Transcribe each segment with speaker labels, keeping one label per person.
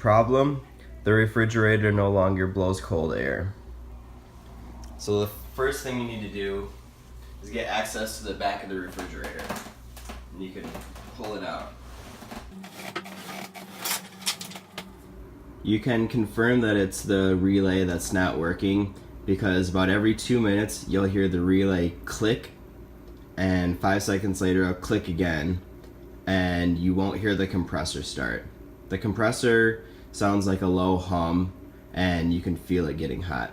Speaker 1: Problem: the refrigerator no longer blows cold air. So the first thing you need to do is get access to the back of the refrigerator. And you can pull it out. You can confirm that it's the relay that's not working because about every 2 minutes you'll hear the relay click, and 5 seconds later it'll click again, and you won't hear the compressor start. The compressor sounds like a low hum, and you can feel it getting hot.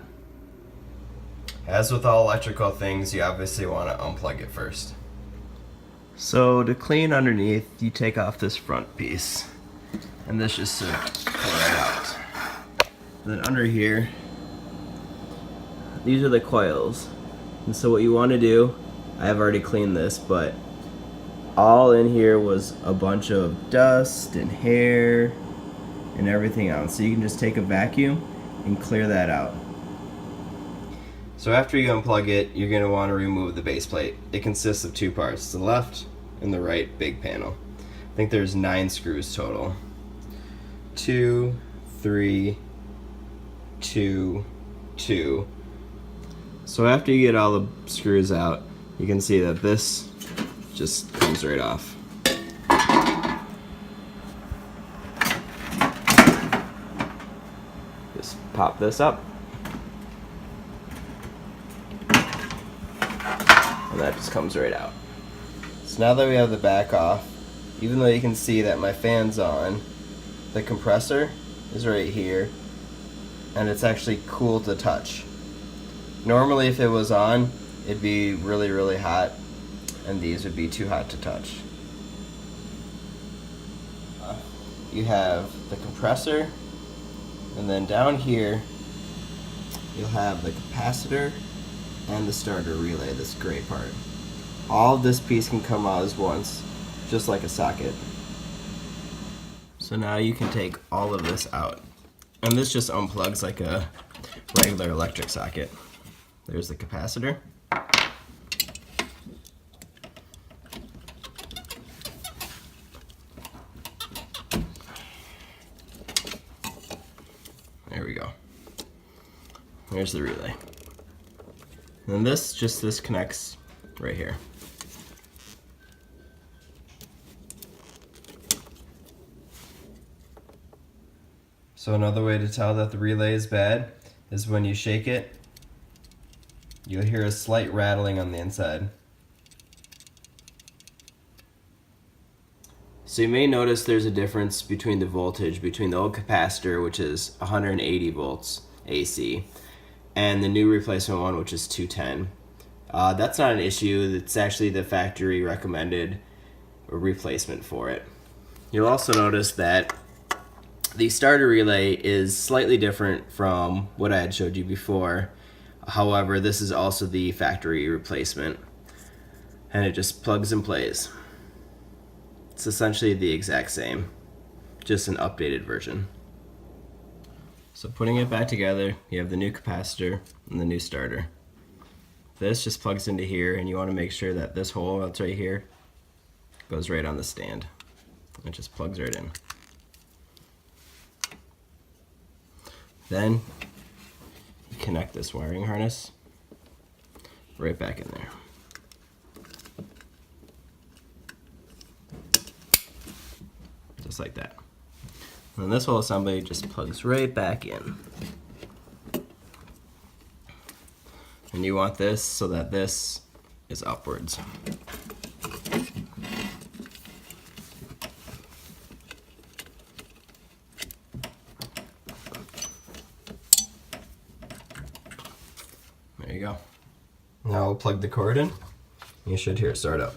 Speaker 1: As with all electrical things, you obviously want to unplug it first. So to clean underneath, you take off this front piece, and this just pull right out. And then under here, these are the coils. And so what you want to do, I have already cleaned this, but all in here was a bunch of dust and hair and everything else. So you can just take a vacuum and clear that out. So after you unplug it, you're going to want to remove the base plate. It consists of 2 parts, the left and the right big panel. I think there's 9 screws total. 2, 3, 2, 2. So after you get all the screws out, you can see that this just comes right off. Just pop this up. And that just comes right out. So now that we have the back off, even though you can see that my fan's on, the compressor is right here, and it's actually cool to touch. Normally if it was on, it'd be really, really hot, and these would be too hot to touch. You have the compressor, and then down here you'll have the capacitor and the starter relay, this gray part. All of this piece can come out as once, just like a socket. So now you can take all of this out. And this just unplugs like a regular electric socket. There's the capacitor. There we go. There's the relay. And this connects right here. So another way to tell that the relay is bad is when you shake it, you'll hear a slight rattling on the inside. So you may notice there's a difference between the voltage between the old capacitor, which is 180 volts AC, and the new replacement one, which is 210. That's not an issue. It's actually the factory recommended replacement for it. You'll also notice that the starter relay is slightly different from what I had showed you before. However, this is also the factory replacement, and it just plugs and plays. It's essentially the exact same, just an updated version. So putting it back together, you have the new capacitor and the new starter. This just plugs into here, and you want to make sure that this hole that's right here goes right on the stand. It just plugs right in. Then you connect this wiring harness right back in there. Just like that. And this whole assembly just plugs right back in. And you want this so that this is upwards. There you go. Now we'll plug the cord in. You should hear it start up.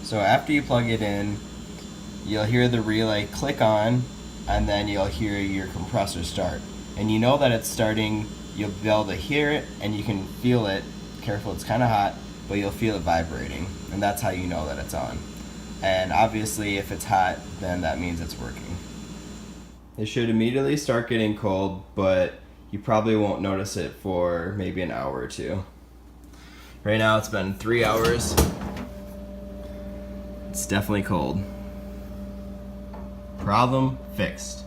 Speaker 1: So after you plug it in, you'll hear the relay click on, and then you'll hear your compressor start. And you know that it's starting, you'll be able to hear it, and you can feel it. Careful, it's kind of hot, but you'll feel it vibrating, and that's how you know that it's on. And obviously if it's hot, then that means it's working. It should immediately start getting cold, but you probably won't notice it for maybe an hour or two. Right now it's been 3 hours, definitely cold. Problem fixed.